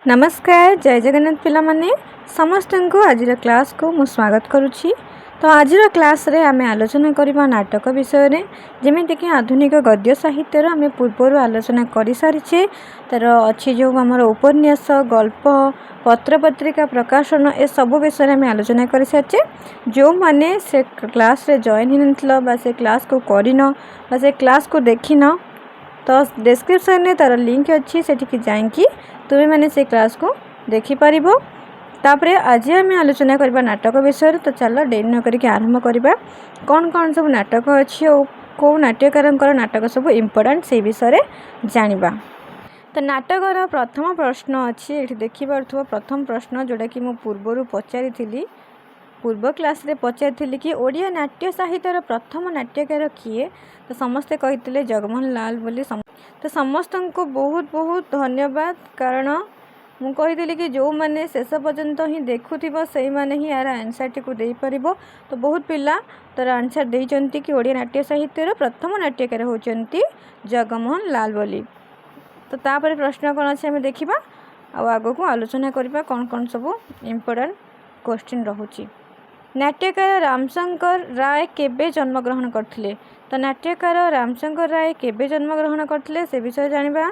नमस्कार जय जगन्नाथ पिला माने समस्त को आज क्लास को मु स्वागत करुच्ची। तो आज क्लास रे आमे आलोचना करबा नाटक विषय रे जेमिति कि आधुनिक गद्य साहित्य आमे पूर्व आलोचना कर सारिछे। तार अच्छी जो आमर उपन्यास गल्प पत्र पत्रिका प्रकाशन ए सब विषय आमे आलोचना कर सारिछे। जो माने से क्लास रे जॉइन हिनथलो बा से क्लास को करिन बा से क्लास को देखिन तो डिस्क्रिप्शन में तार लिंक अच्छी सेठी जाइकी तुम्हें मैंने से क्लास को देखि पारिबो। तापरे आज आम आलोचना करबा नाटक विषय। तो चलो डेरी न करके आरंभ करबा कौन कौन सब नाटक अच्छी और कौ नाट्यकार नाटक सब इम्पोर्टेंट से विषय जानिबा। तो नाटकर प्रथम प्रश्न अच्छी ये देखि पारथुवा प्रथम प्रश्न जोड़ा कि मु पूर्व पचारि थिली पूर्व क्लास रे पचारि कि ओडिया नाट्य साहित्यर प्रथम नाट्यकार किए। तो समस्ते कही जगमोहन लाल बोली। तो समस्त को बहुत बहुत धन्यवाद कारण मु कही कि जो मैंने शेष पर्यंत ही देखुव से मैंने ही यार आंसर टी को दे पार। तो बहुत पिला तार आंसर देइचंती कि ओडिया नाट्य साहित्यर प्रथम नाट्यकार होचंती जगमोहन लाल बोली। तो तापर प्रश्न कौन अच्छे आम देखा आग को आलोचना करबा कौन कौन सब इम्पोर्टेंट क्वेश्चन रहुची। नाट्यकार रामशंकर राय केबे जन्मग्रहण करथिले। तो नाट्यकार रामशंकर राय केबे जन्मग्रहण करथिले से विषय जानिबा।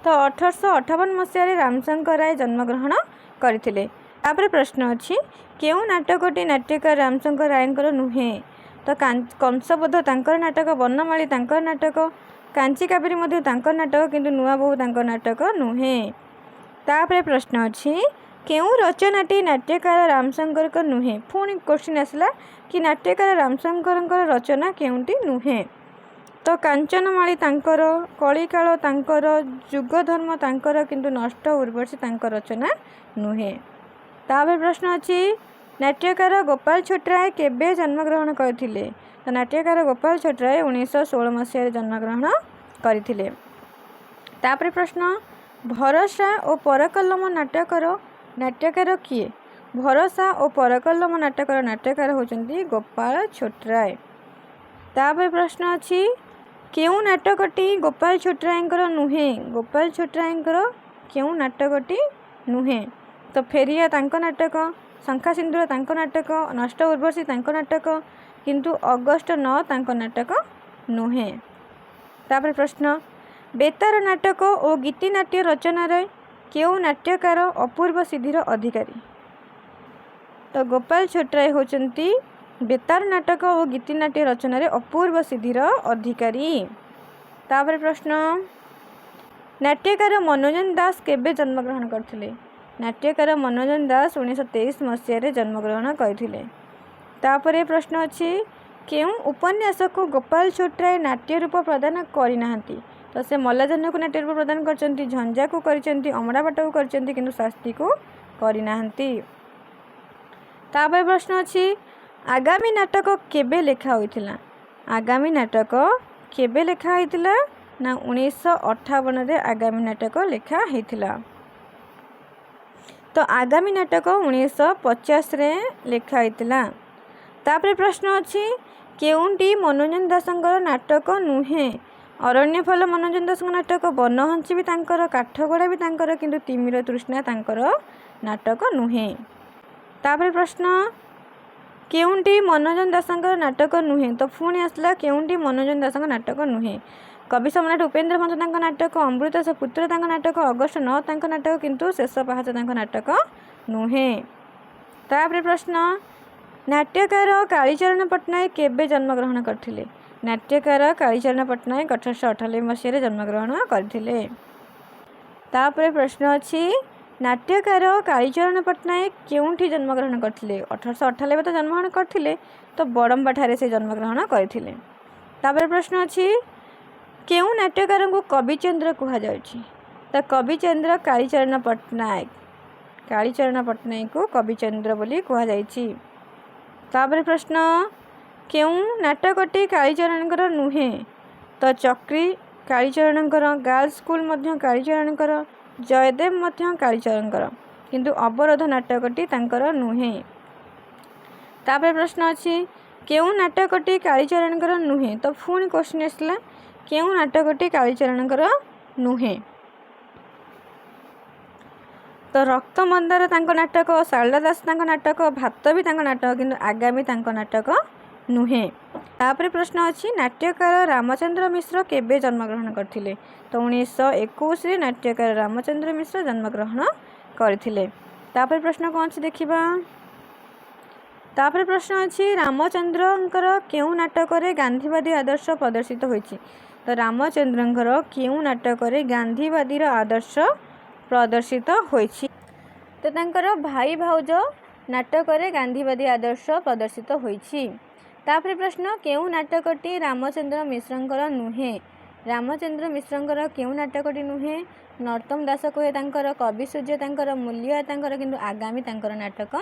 तो 1858 मसीह रामशंकर राय जन्मग्रहण करथिले। तापर प्रश्न अच्छी केउ नाटकटी नाट्यकार रामशंकर रायंकर नुहे। तो कंसबोध तांकर नाटक वर्णमाली तांकर नाटक कांची कावेरी मध्य तांकर नाटक किंतु नुआ बहु तांकर नाटक नुहे। तापर प्रश्न अच्छी केउ रचनाटी नाट्यकार रामशंकर का नुहे। पुणी क्वेश्चन आसला कि नाट्यकार रामशंकर रचना केउटी नुहे। तो कांचनमाली तांकर कलिकाल तांकर जुगधर्म तांकर किंतु नष्ट उर्वशी तांकर रचना नुहे। तापर प्रश्न अच्छी नाट्यकार गोपाल छोटराय केबे जन्मग्रहण करथिले। तो नाट्यकार गोपाल छोटराय 1916 मसीह जन्मग्रहण करथिले। तापर प्रश्न भरोसा और परकल्लम नाट्यकार किए। भरोसा और परकल्लम नाट्यकार होचंती गोपाल छोटराय। तापर प्रश्न अच्छी केउ नाटकटी गोपाल छोटरायंकर नुहे। गोपाल छोटरायंकर केउ नाटकटी नुहे। तो फेरिया तांको नाटक शंखा सिंधुर तांको नाटक नष्ट उर्वशी तांको नाटक किंतु अगस्ट 9 तांको नाटक नुहे। तापर प्रश्न बेतार नाटक और गीतिनाट्य रचनार केउ नाट्यकार अपूर्व सिद्धिर अधिकारी। तो गोपाल छोटराय होचंती बेतार नाटक और गीतिनाट्य रचनार अपूर्व सिद्धिर अधिकारी। तापर प्रश्न नाट्यकार मनोरंजन दास केबे जन्मग्रहण करथिले। नाट्यकार मनोरंजन दास 1923 मसीह जन्मग्रहण करथिले। तापर प्रश्न अच्छी केउ उपन्यास को गोपाल छोटराय नाट्य रूप प्रदान करिनाहांती। तो से मल्लजन को नाट्य रूप प्रदान करचंती झंझा को करचंती अमड़ाबाट को करचंती किंतु शास्त्री को करिनाहांती। तापर प्रश्न अच्छी आगामी नाटक केबे लेखा होइथिला। आगामी नाटक केबे लेखा होइथिला ना 1958 रे आगामी नाटक लेखा होइथिला। तो आगामी नाटक 1950 रे लेखा होइथिला। तापर प्रश्न अच्छी केउंटी मनोरंजन दासंकर नाटक नुहे। अरण्यफल मनोरंजन दास नाटक बनहंसी भी तांकर काठगोड़ा भी तांकर किंतु तिमिर तृष्णा तांकर नाटक नुहे। तापर प्रश्न केउंटी मनोरंजन दासंकर नाटक नुहे। तो पुणी आसला केउंटी मनोरंजन दासंकर नाटक नुहे। कवि सम्राट उपेन्द्र भंज तांक नाटक अमृत पुत्र तांक नाटक अगस्ट 9 तांक नाटक किंतु शेष पहाच तांक नाटक नुहे। तापर प्रश्न नाट्यकार कालीचरण पट्टनायक केबे जन्मग्रहण करथिले। नाट्यकार कालीचरण पट्टनायक 1898 मसीह जन्मग्रहण करथिले। तापर प्रश्न अच्छी नाट्यकार कालीचरण पट्टनायक केउंठी जन्मग्रहण करथिले। 1898 तो जन्मग्रहण करथिले तो बड़म्बा ठारे से जन्मग्रहण करथिले। तापर प्रश्न अच्छी केउ नाट्यकार को कविचंद्र कहा जाउछि। तो कविचंद्र कालीचरण पट्टनायक को कविचंद्र बोली कहा जाइछि। तापर प्रश्न केउ नाटकटी कालीचरणकर नुहे। तो चक्री कालीचरणकर गर्ल्स स्कूल मध्य कालीचरणकर जयदेव मध्य कालीचरणकर किंतु अवरोध नाटकटी तांकर नुहे। तापर प्रश्न अच्छी केउ नाटकटी कालीचरणकर नुहे। तो पुणी क्वेश्चन आसला केउ नाटकटी कालीचरणकर नुहे। तो रक्त मंदार तांको नाटक, शारदा दास तांको नाटक, भात भी तांको नाटक, किंतु आगामी तांको नाटक नुहे। तापर प्रश्न अच्छी नाट्यकार रामचंद्र मिश्र केबे जन्मग्रहण करथिले? तो 1921 रे नाट्यकार रामचंद्र मिश्र जन्मग्रहण करथिले। तापर प्रश्न कौन अच्छी देखिबा। तापर प्रश्न अच्छी रामचंद्रंकर केउ नाटक रे गांधीवादी आदर्श प्रदर्शित होइछि? तो रामचंद्रंकर केउ नाटक रे गांधीवादी आदर्श प्रदर्शित होइछि? तो तांकर भाई भाउज नाटक रे गांधीवादी आदर्श प्रदर्शित होइछि। तापर प्रश्न केउ नाटकटी रामचंद्र मिश्रंकर नुहे? रामचंद्र मिश्रंकर केउ नाटकटी नुहे? नरोत्तम दास कहे तांकर, कवि सूर्य तांकर, मूल्य तांकर, किंतु आगामी तांकर नाटक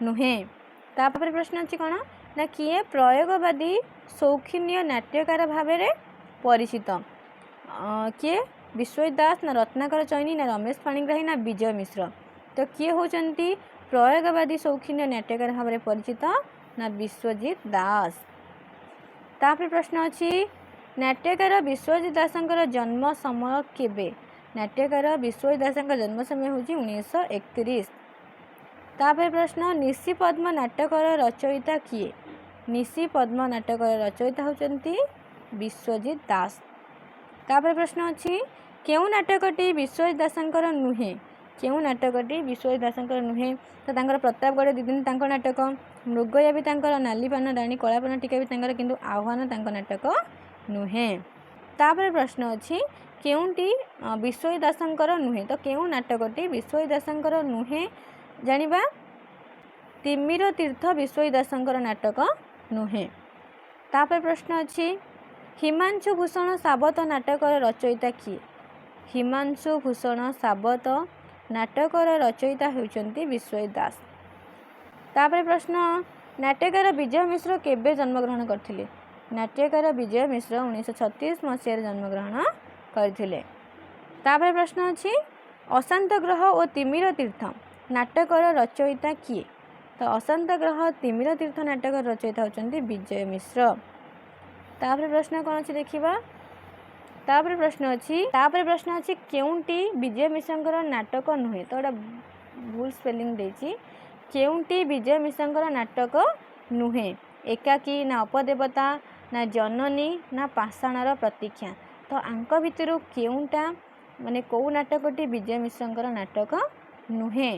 नुहे। तापर प्रश्न अच्छी कौन ना किए प्रयोगवादी शौखिन्य नाट्यकार भाव में परिचित? किए विश्वजित दास ना रत्नाकर चैनी ना रमेश पाणिग्राही ना विजय मिश्र? तो किए होचंती प्रयोगवादी शौखिन्य नाट्यकार भाव में परिचित ना विश्वजित दास। तापर प्रश्न अच्छी नाट्यकार विश्वजित दासंकर जन्म समय केबे? नाट्यकार विश्वजित दासंकर जन्म समय हूँ 1931। तापर प्रश्न निशी पद्म नाटकर रचयिता किए? निशी पद्म नाटकर रचयिता होचंती विश्वजित दास। तापर प्रश्न अच्छी केउ नाटकटी विश्वजित दासंकर नुहे? केउ नाटकटी विश्वजित दासंकर नुहे? तो तांकर प्रतापगढ़ दिदिन तांको नाटक, मृगया भी तांकर, नालीपान राणी कलापान टीका भी तांकर, किंतु आह्वान तांको नाटक नुहे। तापर प्रश्न अच्छी केउंटी विश्वजित दासंकर नुहे? तो केउ नाटकटी विश्वजित दासंकर नुहे जानिबा? तिमिर तीर्थ विश्वजित दासंकर नाटक नुहे। तापर प्रश्न अच्छी हिमांशु भूषण साबत नाटकर रचयिता किए? हिमांशु भूषण साबत नाटकर रचयिता होउचंती विश्वजित दास। तापर प्रश्न नाट्यकार विजय मिश्र केबे जन्मग्रहण करथिले? नाट्यकार विजय मिश्र 1936 मसीह जन्मग्रहण करथिले। तापर प्रश्न अच्छी अशांत ग्रह और तिमिर तीर्थ नाटकर रचयिता किए? तो अशांत ग्रह तिमिर तीर्थ नाटकर रचयिता होचंती विजय मिश्र। तापर प्रश्न कौन अच्छी देखिबा। तापर प्रश्न अच्छी केउंटी विजय मिश्रंकर नाटक नुहे? तो एटा भूल स्पेलिंग देछि। केउंटी विजय मिश्रंकर नाटक नुहे? एकाकी ना अपदेवता ना जननी ना पाषाणर प्रतीक्षा? तो आंक भितर केउंटा माने कौ नाटकटी विजय मिश्रंकर नाटक नुहे?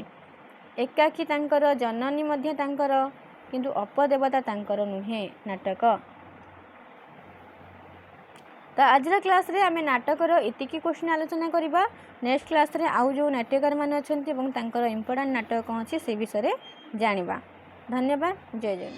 एकाकी तांकर, जननी मध्य तांकर, किंतु अपदेवता तांकर नुहे नाटक। तो आज क्लास रे आमे नाटकर एतिकी क्वेश्चन आलोचना करिबा। नेक्स्ट क्लास रे आउ जो नाट्यकार मान अछंती एवं तांकर इंपोर्टेंट नाटक कौन अछि से विषय रे जानिबा। धन्यवाद। जय जय।